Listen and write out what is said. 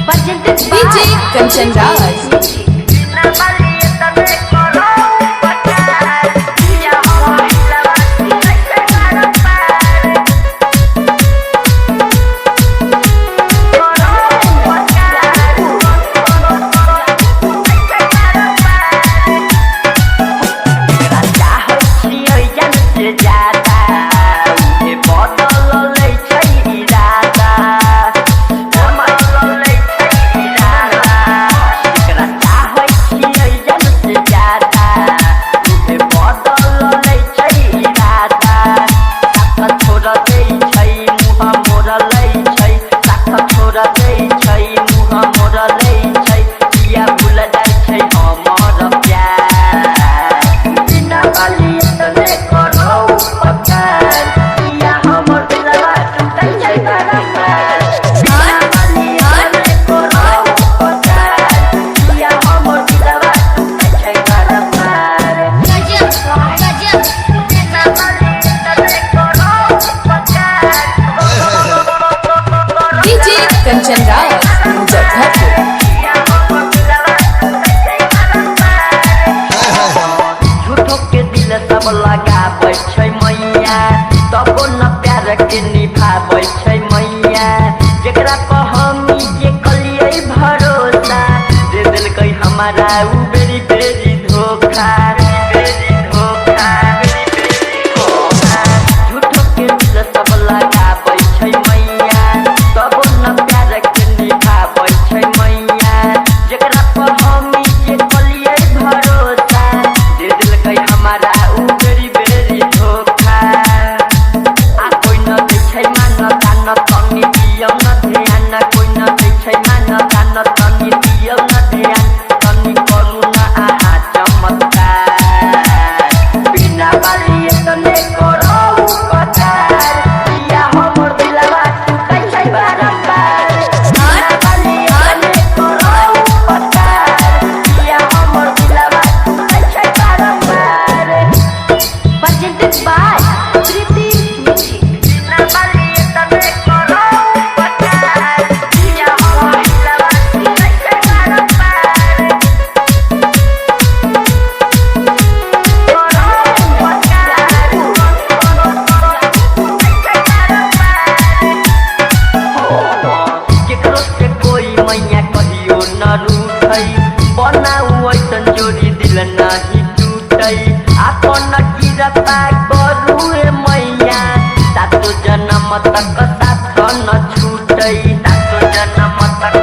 DJ Kanchan Raj. Kanchan Raj, Muzaffarpur. झूठो के दिल सब लगाबै छै मैया, तबो न प्यार के निभाबै छै मैया। जेकरा पर हमी जे कलियै भरोसा, दे देलकै हमारा उ बेरी बेरी धोखा। झूठो के दिल सब लगाबै छै मैया, तबो न प्यार के निभाबै छै मैया। जेकरा पर हमी जे कलियै भरोसा, दे देलकै हमारा उ बेरी बेरी धोखा। आ कोई न दै छै मान कान तनी दियौ न ध्यान, कोई न दै छै मान कान तनी दियौ न ध्यान। तनी करू न आहा चमत्कार, बिना बालिए तने करो उपकार। या हमर दिलवा टूटै छै बारंबार, बिना बालिए तने करो उपकार। या हमर दिलवा टूटै छै बारंबार। Presented by Kriti Music. बिना बालिए तने करो उपकार। या हमर दिलवा टूटै छै बारंबार। केकरो से कोई मैया कहियो न रूठै, बनाऊ ऐसन जोड़ी दिल नहीं टूटै। आपन गिरफ्ता करू ए मैया, सातो जन्म तक साथ न छूटै। सातो जन्म तक